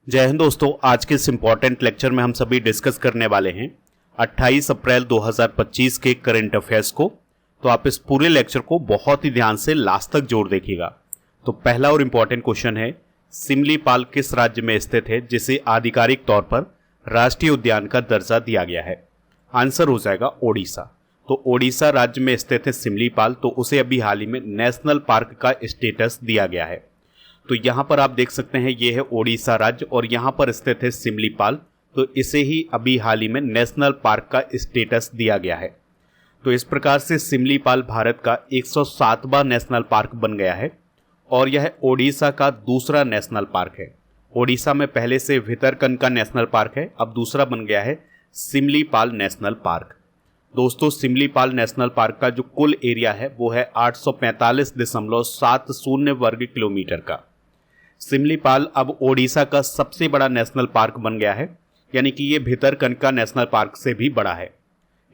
जय हिंद दोस्तों। आज के इस इम्पॉर्टेंट लेक्चर में हम सभी डिस्कस करने वाले हैं 28 अप्रैल 2025 के करंट अफेयर्स को। तो आप इस पूरे लेक्चर को बहुत ही ध्यान से लास्ट तक जोड़ देखिएगा। तो पहला और इम्पॉर्टेंट क्वेश्चन है, सिमलीपाल किस राज्य में स्थित है जिसे आधिकारिक तौर पर राष्ट्रीय उद्यान का दर्जा दिया गया है? आंसर हो जाएगा ओडिशा। तो ओडिशा राज्य में स्थित है सिमलीपाल, तो उसे अभी हाल ही में नेशनल पार्क का स्टेटस दिया गया है। तो यहाँ पर आप देख सकते हैं, ये है ओडिशा राज्य और यहाँ पर स्थित है सिमलीपाल। तो इसे ही अभी हाल ही में नेशनल पार्क का स्टेटस दिया गया है। तो इस प्रकार से सिमलीपाल भारत का 107वां नेशनल पार्क बन गया है और यह ओडिशा का दूसरा नेशनल पार्क है। ओडिशा में पहले से भितरकनिका नेशनल पार्क है, अब दूसरा बन गया है सिमलीपाल नेशनल पार्क। दोस्तों, सिमलीपाल नेशनल पार्क का जो कुल एरिया है वो है 845.70 वर्ग किलोमीटर का। सिमलीपाल अब ओडिशा का सबसे बड़ा नेशनल पार्क बन गया है, यानी कि ये भितरकनिका नेशनल पार्क से भी बड़ा है।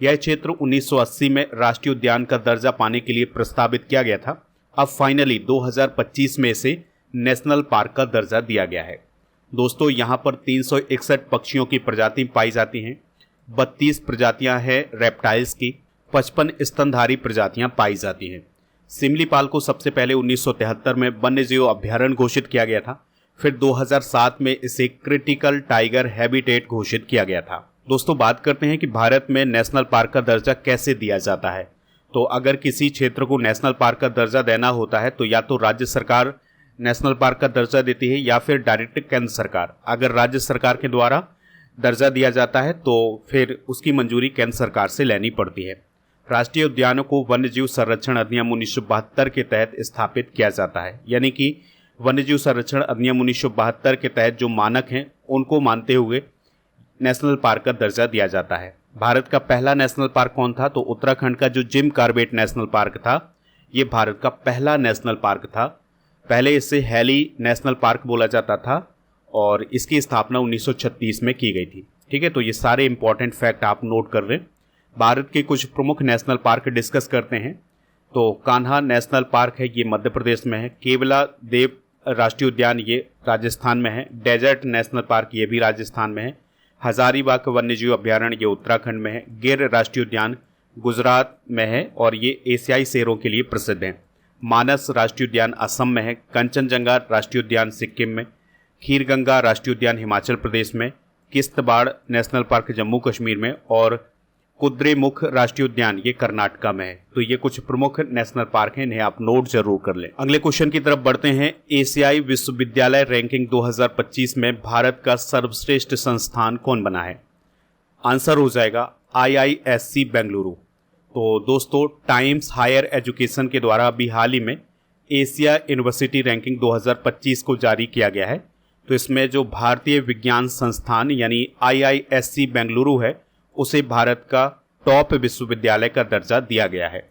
यह क्षेत्र 1980 में राष्ट्रीय उद्यान का दर्जा पाने के लिए प्रस्तावित किया गया था। अब फाइनली 2025 में इसे नेशनल पार्क का दर्जा दिया गया है। दोस्तों, यहाँ पर 361 पक्षियों की प्रजाति पाई जाती हैं, 32 प्रजातियां हैं रेप्टाइल्स की, 55 स्तनधारी प्रजातियां पाई जाती हैं। सिमलीपाल को सबसे पहले 1973 में वन्यजीव अभ्यारण्य घोषित किया गया था। फिर 2007 में इसे क्रिटिकल टाइगर हैबिटेट घोषित किया गया था। दोस्तों, बात करते हैं कि भारत में नेशनल पार्क का दर्जा कैसे दिया जाता है। तो अगर किसी क्षेत्र को नेशनल पार्क का दर्जा देना होता है तो या तो राज्य सरकार नेशनल पार्क का दर्जा देती है या फिर डायरेक्ट केंद्र सरकार। अगर राज्य सरकार के द्वारा दर्जा दिया जाता है तो फिर उसकी मंजूरी केंद्र सरकार से लेनी पड़ती है। राष्ट्रीय उद्यानों को वन्यजीव संरक्षण अधिनियम 1972 के तहत स्थापित किया जाता है, यानी कि वन्यजीव संरक्षण अधिनियम 1972 के तहत जो मानक हैं उनको मानते हुए नेशनल पार्क का दर्जा दिया जाता है। भारत का पहला नेशनल पार्क कौन था? तो उत्तराखंड का जो जिम कॉर्बेट नेशनल पार्क था, ये भारत का पहला नेशनल पार्क था। पहले इसे हैली नेशनल पार्क बोला जाता था और इसकी स्थापना 1936 में की गई थी। ठीक है, तो ये सारे इंपॉर्टेंट फैक्ट आप नोट कर लें। भारत के कुछ प्रमुख नेशनल पार्क डिस्कस करते हैं। तो कान्हा नेशनल पार्क है, ये मध्य प्रदेश में है। केवला देव राष्ट्रीय उद्यान ये राजस्थान में है। डेजर्ट नेशनल पार्क ये भी राजस्थान में है। हजारीबाग वन्यजीव अभ्यारण्य ये उत्तराखंड में है। गिर राष्ट्रीय उद्यान गुजरात में है और ये एशियाई शेरों के लिए प्रसिद्ध है। मानस राष्ट्रीय उद्यान असम में है। कंचनजंगा राष्ट्रीय उद्यान सिक्किम में। खीरगंगा राष्ट्रीय उद्यान हिमाचल प्रदेश में। किश्तवाड़ नेशनल पार्क जम्मू कश्मीर में और कुद्रेमुख राष्ट्रीय उद्यान ये कर्नाटका में है। तो ये कुछ प्रमुख नेशनल पार्क हैं, इन्हें आप नोट जरूर कर लें। अगले क्वेश्चन की तरफ बढ़ते हैं। एशियाई विश्वविद्यालय रैंकिंग 2025 में भारत का सर्वश्रेष्ठ संस्थान कौन बना है? आंसर हो जाएगा IISc बेंगलुरु। तो दोस्तों, टाइम्स हायर एजुकेशन के द्वारा अभी हाल ही में एशिया यूनिवर्सिटी रैंकिंग 2025 को जारी किया गया है। तो इसमें जो भारतीय विज्ञान संस्थान यानी IISc बेंगलुरु है, उसे भारत का टॉप विश्वविद्यालय का दर्जा दिया गया है।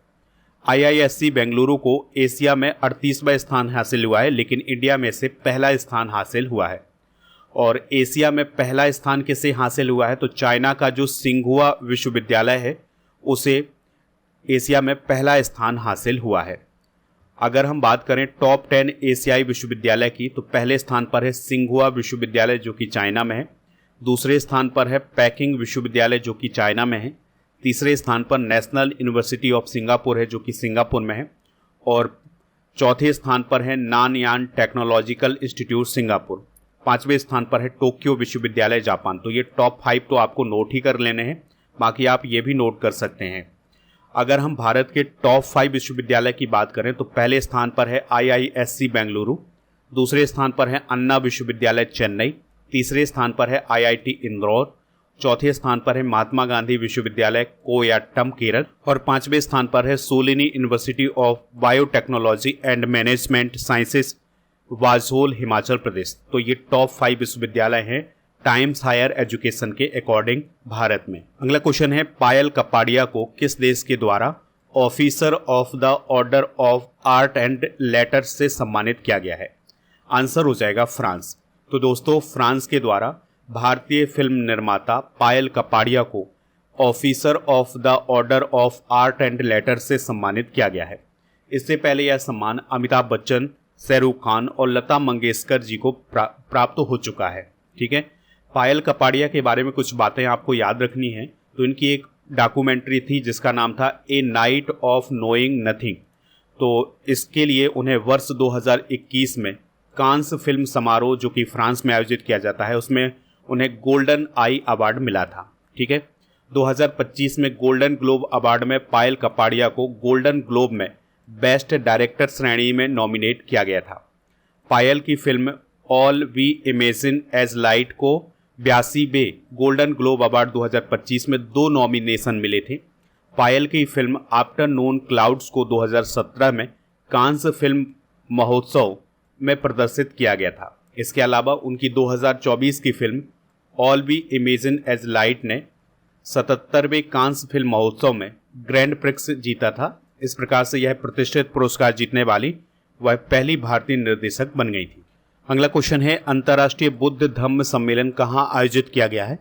IISc बेंगलुरु को एशिया में 38वां स्थान हासिल हुआ है, लेकिन इंडिया में से पहला स्थान हासिल हुआ है। और एशिया में पहला स्थान किसे हासिल हुआ है? तो चाइना का जो सिंघुआ विश्वविद्यालय है, उसे एशिया में पहला स्थान हासिल हुआ है। अगर हम बात करें टॉप 10 एशियाई विश्वविद्यालय की, तो पहले स्थान पर है सिंघुआ विश्वविद्यालय जो कि चाइना में है। दूसरे स्थान पर है पेकिंग विश्वविद्यालय जो कि चाइना में है। तीसरे स्थान पर नेशनल यूनिवर्सिटी ऑफ सिंगापुर है जो कि सिंगापुर में है। और चौथे स्थान पर है नानयान टेक्नोलॉजिकल इंस्टीट्यूट सिंगापुर। पांचवें स्थान पर है टोक्यो विश्वविद्यालय जापान। तो ये टॉप 5 तो आपको नोट ही कर लेने हैं, बाकी आप ये भी नोट कर सकते हैं। अगर हम भारत के टॉप 5 विश्वविद्यालय की बात करें तो पहले स्थान पर है IISc बेंगलुरु। दूसरे स्थान पर है अन्ना विश्वविद्यालय चेन्नई। तीसरे स्थान पर है IIT इंदौर। चौथे स्थान पर है महात्मा गांधी विश्वविद्यालय कोयट्टम केरल। और पांचवें स्थान पर है Shoolini university of biotechnology and management sciences Bajhol Himachal Pradesh. तो ये टॉप 5 विश्वविद्यालय हैं टाइम्स हायर एजुकेशन के अकॉर्डिंग भारत में। अगला क्वेश्चन है, पायल कपाड़िया को किस देश के द्वारा officer of the order of art and letters से सम्मानित किया गया है? आंसर हो जाएगा फ्रांस। तो दोस्तों, फ्रांस के द्वारा भारतीय फिल्म निर्माता पायल कपाड़िया को officer of the order of art and letters से सम्मानित किया गया है। इससे पहले यह सम्मान अमिताभ बच्चन, शाहरुख खान और लता मंगेशकर जी को प्राप्त हो चुका है। ठीक है। पायल कपाड़िया के बारे में कुछ बातें आपको याद रखनी है। तो इनकी एक डॉक्यूमेंट्री थी जिसका नाम था ए नाइट ऑफ नोइंग नथिंग। तो इसके लिए उन्हें वर्ष 2021 में कांस फिल्म समारोह जो कि फ्रांस में आयोजित किया जाता है उसमें उन्हें गोल्डन आई अवार्ड मिला था। ठीक है। 2025 में गोल्डन ग्लोब अवार्ड में पायल कपाड़िया को गोल्डन ग्लोब में बेस्ट डायरेक्टर श्रेणी में नॉमिनेट किया गया था। पायल की film All We Imagine as Light को 82वें गोल्डन ग्लोब अवार्ड 2025 में 2 नॉमिनेशन मिले थे। पायल की फिल्म आफ्टरनून क्लाउड्स को 2017 में कांस फिल्म महोत्सव में प्रदर्शित किया गया था। इसके अलावा उनकी 2024 की film All We Imagine as Light ने 77वें कांस फिल्म महोत्सव में ग्रैंड प्रिक्स जीता था। इस प्रकार से यह प्रतिष्ठित पुरस्कार जीतने वाली वह पहली भारतीय निर्देशक बन गई थी। अगला क्वेश्चन है, अंतर्राष्ट्रीय बुद्ध धम्म सम्मेलन कहाँ आयोजित किया गया है?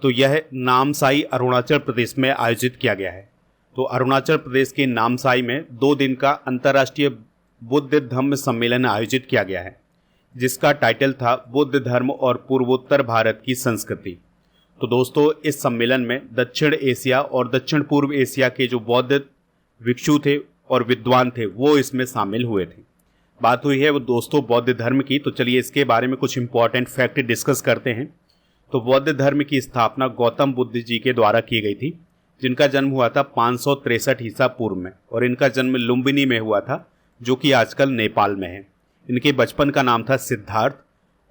तो यह नामसाई अरुणाचल प्रदेश में आयोजित किया गया है। तो अरुणाचल प्रदेश के नामसाई में 2 दिन का अंतर्राष्ट्रीय बुद्ध धम्म सम्मेलन आयोजित किया गया है जिसका टाइटल था बुद्ध धर्म और पूर्वोत्तर भारत की संस्कृति। तो दोस्तों इस सम्मेलन में दक्षिण एशिया और दक्षिण पूर्व एशिया के जो बौद्ध भिक्षु थे और विद्वान थे वो इसमें शामिल हुए थे। बात हुई है वो दोस्तों बौद्ध धर्म की। तो चलिए इसके बारे में कुछ इंपॉर्टेंट फैक्ट डिस्कस करते हैं। तो बौद्ध धर्म की स्थापना गौतम बुद्ध जी के द्वारा की गई थी जिनका जन्म हुआ था 563 ईसा पूर्व में और इनका जन्म लुम्बिनी में हुआ था जो कि आजकल नेपाल में है। इनके बचपन का नाम था सिद्धार्थ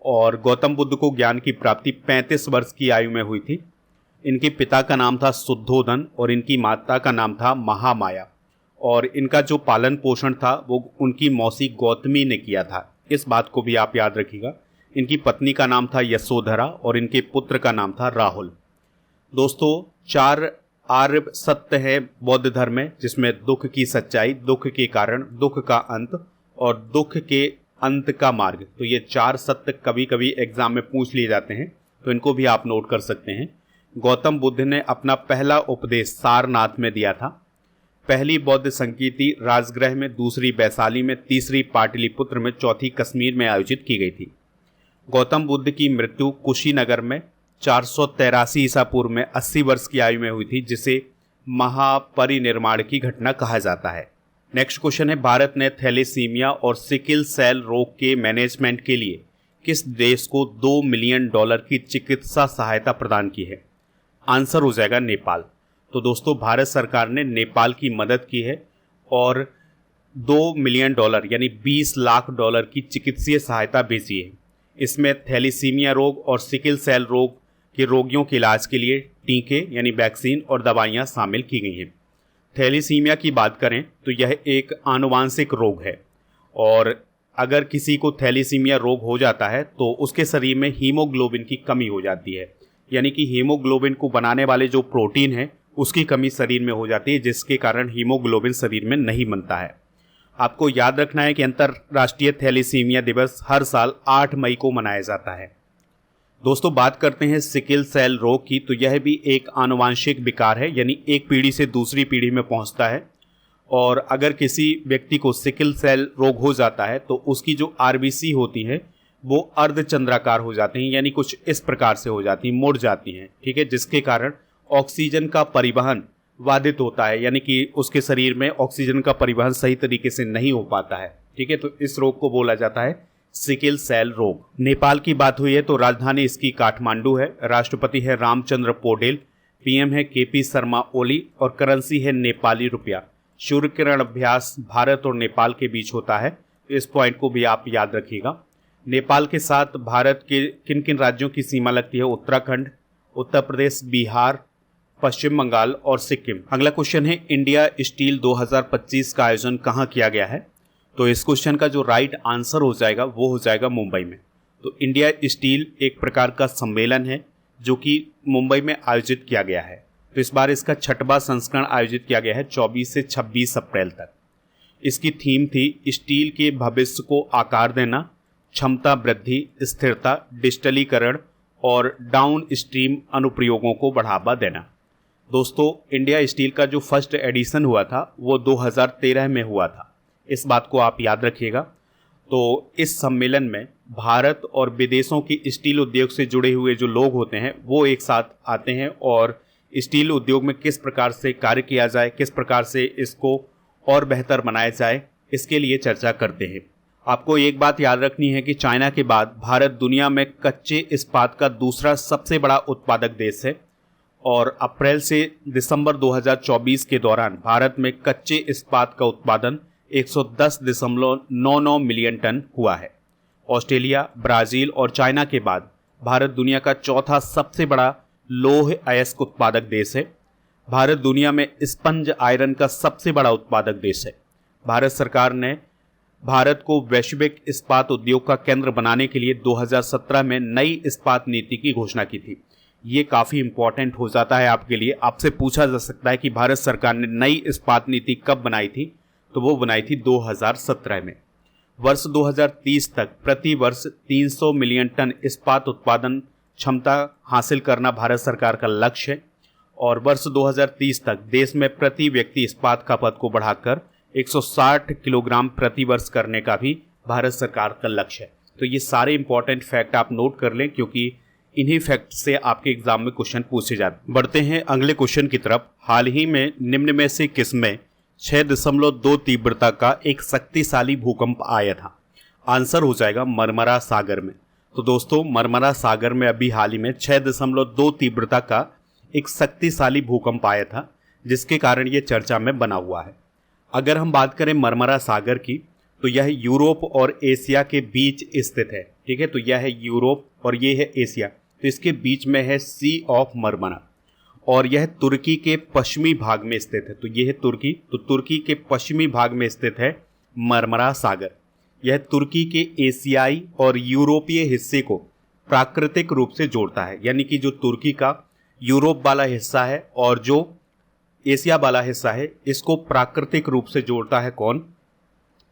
और गौतम बुद्ध को ज्ञान की प्राप्ति 35 वर्ष की आयु में हुई थी। इनके पिता का नाम था शुद्धोधन और इनकी माता का नाम था महामाया और इनका जो पालन पोषण था वो उनकी मौसी गौतमी ने किया था। इस बात को भी आप याद रखिएगा। इनकी पत्नी का नाम था यशोधरा और इनके पुत्र का नाम था राहुल। दोस्तों 4 आर्य सत्य है बौद्ध धर्म में जिसमें दुख की सच्चाई, दुख के कारण, दुख का अंत और दुख के अंत का मार्ग। तो ये 4 सत्य कभी कभी एग्जाम में पूछ लिए जाते हैं तो इनको भी आप नोट कर सकते हैं। गौतम बुद्ध ने अपना पहला उपदेश सारनाथ में दिया था। पहली बौद्ध संकीर्ति राजगृह में, दूसरी वैशाली में, तीसरी पाटलिपुत्र में, चौथी कश्मीर में आयोजित की गई थी। गौतम बुद्ध की मृत्यु कुशीनगर में 483 ईसा पूर्व में 80 वर्ष की आयु में हुई थी जिसे महापरिनिर्वाण की घटना कहा जाता है। नेक्स्ट क्वेश्चन है, भारत ने थैलेसीमिया और सिकिल सेल रोग के मैनेजमेंट के लिए किस देश को $2 मिलियन की चिकित्सा सहायता प्रदान की है? आंसर हो जाएगा नेपाल। तो दोस्तों भारत सरकार ने नेपाल की मदद की है और $2 मिलियन यानी $20 लाख की चिकित्सीय सहायता भेजी है। इसमें थैलेसीमिया रोग और सिकिल सेल रोग के रोगियों के इलाज के लिए टीके यानी वैक्सीन और दवाइयाँ शामिल की गई हैं। थैलेसीमिया की बात करें तो यह एक आनुवांशिक रोग है और अगर किसी को थैलेसीमिया रोग हो जाता है तो उसके शरीर में हीमोग्लोबिन की कमी हो जाती है, यानी कि हीमोग्लोबिन को बनाने वाले जो प्रोटीन है उसकी कमी शरीर में हो जाती है जिसके कारण हीमोग्लोबिन शरीर में नहीं बनता है। आपको याद रखना है कि अंतर्राष्ट्रीय थैलेसीमिया दिवस हर साल 8 मई को मनाया जाता है। दोस्तों बात करते हैं सिकिल सेल रोग की। तो यह भी एक आनुवांशिक विकार है, यानी एक पीढ़ी से दूसरी पीढ़ी में पहुंचता है और अगर किसी व्यक्ति को सिकिल सेल रोग हो जाता है तो उसकी जो आरबीसी होती है वो अर्धचंद्राकार हो जाते हैं, यानी कुछ इस प्रकार से हो जाती हैं, मुड़ जाती हैं। ठीक है, जिसके कारण ऑक्सीजन का परिवहन बाधित होता है, यानी कि उसके शरीर में ऑक्सीजन का परिवहन सही तरीके से नहीं हो पाता है। ठीक है, तो इस रोग को बोला जाता है सिकिल सेल रोग। नेपाल की बात हुई है तो राजधानी इसकी काठमांडू है, राष्ट्रपति है रामचंद्र पौडेल, पीएम है केपी शर्मा ओली और करेंसी है नेपाली रुपया। सूर्य किरण अभ्यास भारत और नेपाल के बीच होता है, तो इस पॉइंट को भी आप याद रखिएगा। नेपाल के साथ भारत के किन किन राज्यों की सीमा लगती है? उत्तराखंड, उत्तर प्रदेश, बिहार, पश्चिम बंगाल और सिक्किम। अगला क्वेश्चन है, इंडिया स्टील 2025 का आयोजन कहाँ किया गया है? तो इस क्वेश्चन का जो राइट आंसर हो जाएगा वो हो जाएगा मुंबई में। तो इंडिया स्टील एक प्रकार का सम्मेलन है जो कि मुंबई में आयोजित किया गया है। तो इस बार इसका 6वां संस्करण आयोजित किया गया है 24 से 26 अप्रैल तक। इसकी थीम थी स्टील के भविष्य को आकार देना, क्षमता वृद्धि, स्थिरता, डिजिटलीकरण और डाउन स्ट्रीम अनुप्रयोगों को बढ़ावा देना। दोस्तों इंडिया स्टील का जो फर्स्ट एडिशन हुआ था वो 2013 में हुआ था, इस बात को आप याद रखिएगा। तो इस सम्मेलन में भारत और विदेशों की स्टील उद्योग से जुड़े हुए जो लोग होते हैं वो एक साथ आते हैं और स्टील उद्योग में किस प्रकार से कार्य किया जाए, किस प्रकार से इसको और बेहतर बनाया जाए, इसके लिए चर्चा करते हैं। आपको एक बात याद रखनी है कि चाइना के बाद भारत दुनिया में कच्चे इस्पात का दूसरा सबसे बड़ा उत्पादक देश है और अप्रैल से दिसंबर 2024 के दौरान भारत में कच्चे इस्पात का उत्पादन 110.99 मिलियन टन हुआ है। ऑस्ट्रेलिया, ब्राज़ील और चाइना के बाद भारत दुनिया का चौथा सबसे बड़ा लौह अयस्क उत्पादक देश है। भारत दुनिया में स्पंज आयरन का सबसे बड़ा उत्पादक देश है। भारत सरकार ने भारत को वैश्विक इस्पात उद्योग का केंद्र बनाने के लिए 2017 में नई इस्पात नीति की घोषणा की थी। ये काफ़ी इंपॉर्टेंट हो जाता है आपके लिए। आपसे पूछा जा सकता है कि भारत सरकार ने नई इस्पात नीति कब बनाई थी, तो वो बनाई थी 2017 में। वर्ष 2030 तक प्रति वर्ष 300 मिलियन टन इस्पात उत्पादन क्षमता हासिल करना भारत सरकार का लक्ष्य है और वर्ष 2030 तक देश में प्रति व्यक्ति इस्पात खपत को बढ़ाकर 160 किलोग्राम प्रति वर्ष करने का भी भारत सरकार का लक्ष्य है। तो ये सारे इंपॉर्टेंट फैक्ट आप नोट कर लें क्योंकि इन्हीं फैक्ट से आपके एग्जाम में क्वेश्चन पूछे जाते। बढ़ते हैं अगले क्वेश्चन की तरफ। हाल ही में निम्न में से किसमें 6.2 तीव्रता का एक शक्तिशाली भूकंप आया था? आंसर हो जाएगा मरमरा सागर में। तो दोस्तों मरमरा सागर में अभी हाल ही में 6.2 तीव्रता का एक शक्तिशाली भूकंप आया था जिसके कारण ये चर्चा में बना हुआ है। अगर हम बात करें मरमरा सागर की तो यह यूरोप और एशिया के बीच स्थित है। ठीक है, तो यह है यूरोप और ये है एशिया, तो इसके बीच में है सी ऑफ मरमरा और यह तुर्की के पश्चिमी भाग में स्थित है। तो यह है तुर्की, तो तुर्की के पश्चिमी भाग में स्थित है मरमरा सागर। यह तुर्की के एशियाई और यूरोपीय हिस्से को प्राकृतिक रूप से जोड़ता है, यानी कि जो तुर्की का यूरोप वाला हिस्सा है और जो एशिया वाला हिस्सा है इसको प्राकृतिक रूप से जोड़ता है कौन?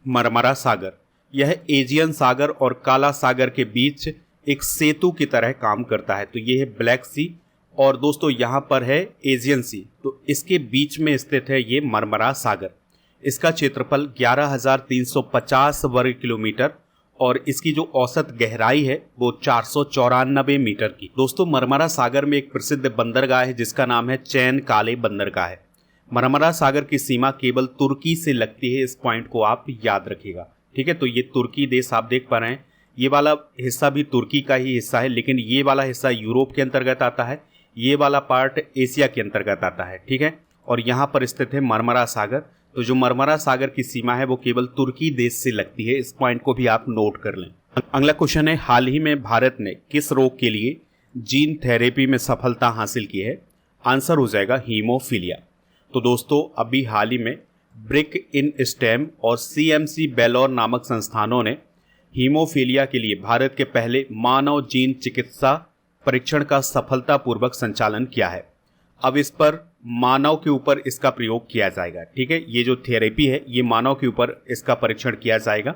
मरमरा सागर। यह एजियन सागर और काला सागर के बीच एक सेतु की तरह काम करता है। तो यह है ब्लैक सी और दोस्तों यहाँ पर है एजियन सी, तो इसके बीच में स्थित है ये मरमरा सागर। इसका क्षेत्रफल 11,350 वर्ग किलोमीटर और इसकी जो औसत गहराई है वो 494 मीटर की। दोस्तों मरमरा सागर में एक प्रसिद्ध बंदरगाह है जिसका नाम है चैन काले बंदरगाह है। मरमरा सागर की सीमा केवल तुर्की से लगती है, इस पॉइंट को आप याद रखिएगा। ठीक है, तो ये तुर्की देश आप देख पा रहे हैं, ये वाला हिस्सा भी तुर्की का ही हिस्सा है लेकिन ये वाला हिस्सा यूरोप के अंतर्गत आता है, ये वाला पार्ट एशिया के अंतर्गत आता है। ठीक है, और यहाँ पर स्थित है मरमरा सागर। तो जो मरमरा सागर की सीमा है वो केवल तुर्की देश से लगती है, इस पॉइंट को भी आप नोट कर लें। अगला क्वेश्चन है, हाल ही में भारत ने किस रोग के लिए जीन थेरेपी में सफलता हासिल की है? आंसर हो जाएगा हीमोफीलिया। तो दोस्तों अभी हाल ही में ब्रिक इन स्टेम और CMC बेलोर नामक संस्थानों ने हीमोफीलिया के लिए भारत के पहले मानव जीन चिकित्सा परीक्षण का सफलतापूर्वक संचालन किया है। अब इस पर मानव के ऊपर इसका प्रयोग किया जाएगा। ठीक है, ये जो थेरेपी है ये मानव के ऊपर इसका परीक्षण किया जाएगा।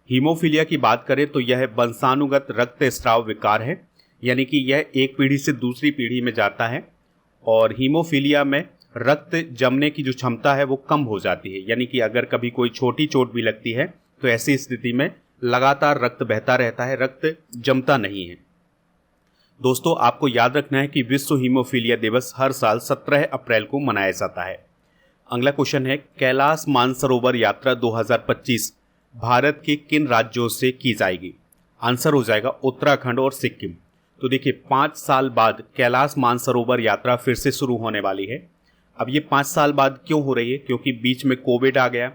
हीमोफीलिया की बात करें तो यह वंशानुगत रक्तस्राव विकार है, यानी कि यह एक पीढ़ी से दूसरी पीढ़ी में जाता है और हीमोफीलिया में रक्त जमने की जो क्षमता है वो कम हो जाती है, यानी कि अगर कभी कोई छोटी चोट भी लगती है तो ऐसी स्थिति में लगातार रक्त बहता रहता है, रक्त जमता नहीं है। दोस्तों आपको याद रखना है कि विश्व हीमोफीलिया दिवस हर साल 17 अप्रैल को मनाया जाता है। अगला क्वेश्चन है, कैलाश मानसरोवर यात्रा 2025 भारत के किन राज्यों से की जाएगी? आंसर हो जाएगा उत्तराखंड और सिक्किम। तो देखिए 5 साल बाद कैलाश मानसरोवर यात्रा फिर से शुरू होने वाली है। अब ये 5 साल बाद क्यों हो रही है? क्योंकि बीच में कोविड आ गया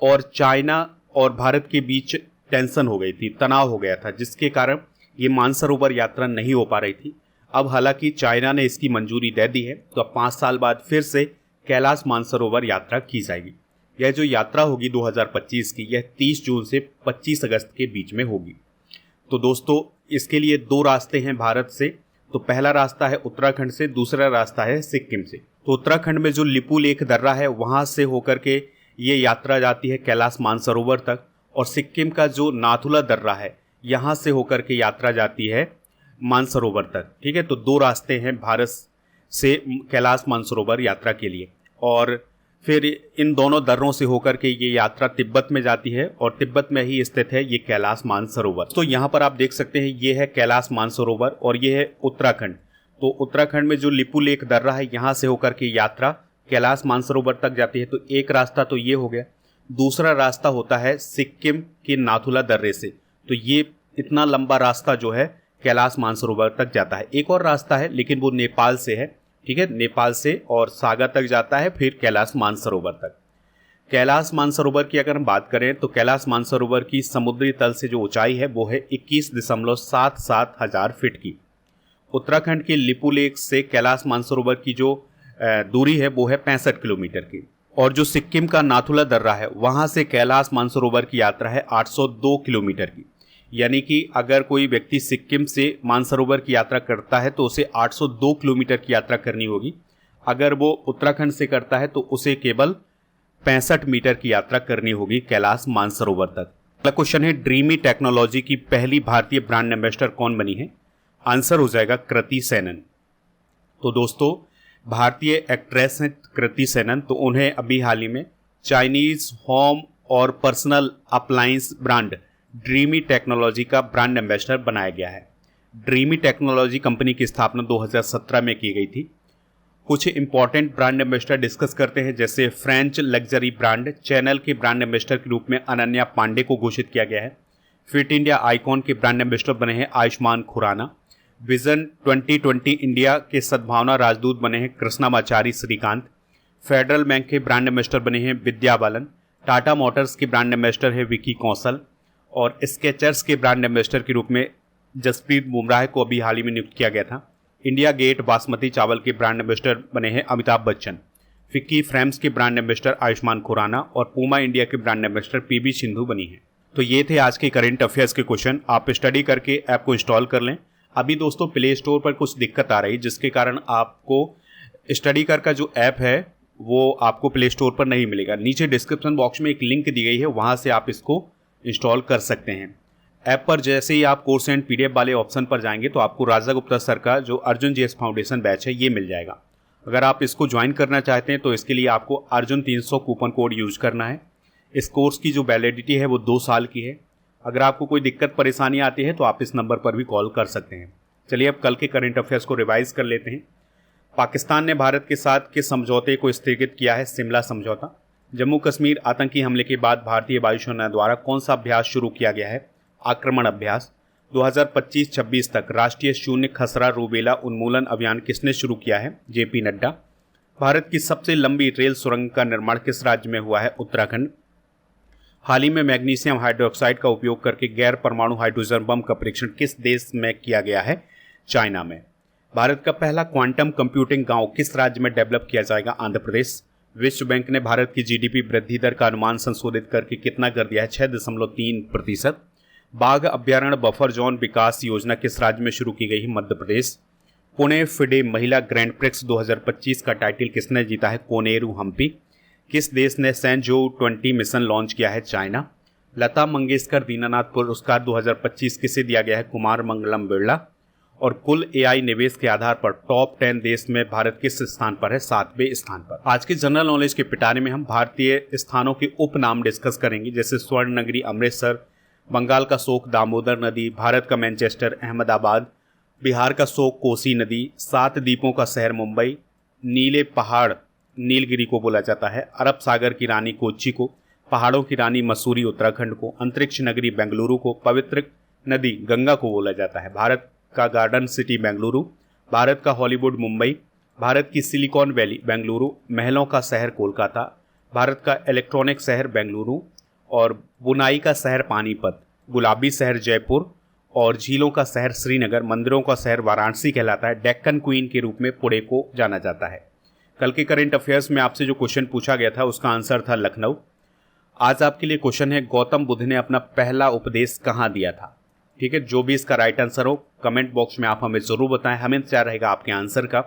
और चाइना और भारत के बीच टेंशन हो गई थी, तनाव हो गया था, जिसके कारण ये मानसरोवर यात्रा नहीं हो पा रही थी। अब हालांकि चाइना ने इसकी मंजूरी दे दी है, तो अब 5 साल बाद फिर से कैलाश मानसरोवर यात्रा की जाएगी। यह जो यात्रा होगी 2025 की, यह 30 जून से 25 अगस्त के बीच में होगी। तो दोस्तों इसके लिए 2 रास्ते हैं भारत से। तो पहला रास्ता है उत्तराखंड से, दूसरा रास्ता है सिक्किम से। तो उत्तराखंड में जो लिपू लेक दर्रा है वहाँ से होकर के ये यात्रा जाती है कैलाश मानसरोवर तक, और सिक्किम का जो नाथुला दर्रा है यहाँ से होकर के यात्रा जाती है मानसरोवर तक। ठीक है, तो 2 रास्ते हैं भारत से कैलाश मानसरोवर यात्रा के लिए। और फिर इन दोनों दर्रों से होकर के ये यात्रा तिब्बत में जाती है और तिब्बत में ही स्थित है ये कैलाश मानसरोवर। तो यहाँ पर आप देख सकते हैं ये है कैलाश मानसरोवर और ये है उत्तराखंड। तो उत्तराखंड में जो लिपुलेख दर्रा है यहाँ से होकर के यात्रा कैलाश मानसरोवर तक जाती है। तो एक रास्ता तो ये हो गया, दूसरा रास्ता होता है सिक्किम के नाथुला दर्रे से। तो ये इतना लंबा रास्ता जो है कैलाश मानसरोवर तक जाता है। एक और रास्ता है लेकिन वो नेपाल से है, ठीक है, नेपाल से और सागर तक जाता है, फिर कैलाश मानसरोवर तक। कैलाश मानसरोवर की अगर हम बात करें तो कैलाश मानसरोवर की समुद्री तल से जो ऊंचाई है वो है 21.77 हजार फीट की। उत्तराखंड के लिपुलेख से कैलाश मानसरोवर की जो दूरी है वो है 65 किलोमीटर की। और जो सिक्किम का नाथुला दर्रा है वहां से कैलाश मानसरोवर की यात्रा है 802 किलोमीटर की। यानी कि अगर कोई व्यक्ति सिक्किम से मानसरोवर की यात्रा करता है तो उसे 802 किलोमीटर की यात्रा करनी होगी। अगर वो उत्तराखंड से करता है तो उसे केवल 65 मीटर की यात्रा करनी होगी कैलाश मानसरोवर तक। अगला क्वेश्चन है, ड्रीमी टेक्नोलॉजी की पहली भारतीय ब्रांड एम्बेसडर कौन बनी है? आंसर हो जाएगा कृति सेनन। तो दोस्तों भारतीय एक्ट्रेस हैं कृति सेनन, तो उन्हें अभी हाल ही में चाइनीज होम और personal appliance brand dreamy technology का ब्रांड एम्बेसडर बनाया गया है। ड्रीमी टेक्नोलॉजी कंपनी की स्थापना 2017 में की गई थी। कुछ इंपॉर्टेंट ब्रांड एम्बेसडर डिस्कस करते हैं, जैसे फ्रेंच लग्जरी ब्रांड चैनल के ब्रांड एम्बेसडर के रूप में अनन्या पांडे को घोषित किया गया है। फिट इंडिया आइकॉन के ब्रांड एम्बेसडर बने हैं आयुष्मान खुराना। विजन 2020 इंडिया के सद्भावना राजदूत बने हैं कृष्णामाचारी श्रीकांत। फेडरल बैंक के ब्रांड एम्बेसडर बने हैं विद्या बालन। टाटा मोटर्स के ब्रांड एम्बेसडर है विकी कौशल और स्केचर्स के ब्रांड एम्बेसडर के रूप में जसप्रीत बुमराह को अभी हाल ही में नियुक्त किया गया था। इंडिया गेट बासमती चावल के ब्रांड एम्बेसडर बने हैं अमिताभ बच्चन। फिक्की फ्रेम्स के ब्रांड एम्बेसडर आयुष्मान खुराना और पूमा इंडिया के ब्रांड एम्बेसडर पीवी सिंधु बनी है। तो ये थे आज के करंट अफेयर्स के क्वेश्चन। आप स्टडी करके ऐप को इंस्टॉल कर लें। अभी दोस्तों प्ले स्टोर पर कुछ दिक्कत आ रही जिसके कारण आपको स्टडी कर का जो ऐप है वो आपको प्ले स्टोर पर नहीं मिलेगा। नीचे डिस्क्रिप्शन बॉक्स में एक लिंक दी गई है, वहाँ से आप इसको इंस्टॉल कर सकते हैं। ऐप पर जैसे ही आप कोर्स एंड पीडीएफ वाले ऑप्शन पर जाएंगे तो आपको राजा गुप्ता सर का जो अर्जुन जीएस फाउंडेशन बैच है ये मिल जाएगा। अगर आप इसको ज्वाइन करना चाहते हैं तो इसके लिए आपको अर्जुन 300 कूपन कोड यूज करना है। इस कोर्स की जो वैलिडिटी है वो 2 साल की है। अगर आपको कोई दिक्कत परेशानी आती है तो आप इस नंबर पर भी कॉल कर सकते हैं। चलिए अब कल के करंट अफेयर्स को रिवाइज कर लेते हैं। पाकिस्तान ने भारत के साथ के समझौते को स्थगित किया है, शिमला समझौता। जम्मू कश्मीर आतंकी हमले के बाद भारतीय वायुसेना द्वारा कौन सा अभ्यास शुरू किया गया है? आक्रमण अभ्यास। 2025-26 तक राष्ट्रीय शून्य खसरा रूबेला उन्मूलन अभियान किसने शुरू किया है? जेपी नड्डा। भारत की सबसे लंबी रेल सुरंग का निर्माण किस राज्य में हुआ है? उत्तराखंड। हाल ही में मैग्नीशियम हाइड्रोक्साइड का उपयोग करके गैर परमाणु हाइड्रोजन बम का परीक्षण किस देश में किया गया है? चाइना में। भारत का पहला क्वांटम कंप्यूटिंग गांव किस राज्य में डेवलप किया जाएगा? आंध्र प्रदेश। विश्व बैंक ने भारत की जीडीपी वृद्धि दर का अनुमान संशोधित करके कितना कर दिया है? 6.3%। बाघ अभ्यारण्य बफर जोन विकास योजना किस राज्य में शुरू की गई है? मध्य प्रदेश। पुणे फिडे महिला ग्रैंड प्रिक्स 2025 का टाइटल किसने जीता है? कोनेरू हम्पी। किस देश ने सैनजो 20 मिशन लॉन्च किया है? चाइना। लता मंगेशकर दीनानाथ पुरस्कार 2025 किसे दिया गया है? कुमार मंगलम बिरला। और कुल एआई निवेश के आधार पर टॉप 10 देश में भारत किस स्थान पर है? 7वें स्थान पर। आज के जनरल नॉलेज के पिटारे में हम भारतीय स्थानों के उपनाम डिस्कस करेंगे, जैसे स्वर्ण नगरी अमृतसर, बंगाल का शोक दामोदर नदी, भारत का मैनचेस्टर अहमदाबाद, बिहार का शोक कोसी नदी, 7 द्वीपों का शहर मुंबई, नीले पहाड़ नीलगिरी को बोला जाता है, अरब सागर की रानी कोच्चि को, पहाड़ों की रानी मसूरी उत्तराखंड को, अंतरिक्ष नगरी बेंगलुरु को, पवित्र नदी गंगा को बोला जाता है, भारत का गार्डन सिटी बेंगलुरु, भारत का हॉलीवुड मुंबई, भारत की सिलिकॉन वैली बेंगलुरु, महलों का शहर कोलकाता, भारत का इलेक्ट्रॉनिक शहर बेंगलुरु और बुनाई का शहर पानीपत, गुलाबी शहर जयपुर और झीलों का शहर श्रीनगर, मंदिरों का शहर वाराणसी कहलाता है। डेक्कन क्वीन के रूप में पुणे को जाना जाता है। कल के करंट अफेयर्स में आपसे जो क्वेश्चन पूछा गया था उसका आंसर था लखनऊ। आज आपके लिए क्वेश्चन है, गौतम बुद्ध ने अपना पहला उपदेश कहाँ दिया था? ठीक है, जो भी इसका राइट आंसर हो कमेंट बॉक्स में आप हमें ज़रूर बताएं, हमें इंतजार रहेगा आपके आंसर का।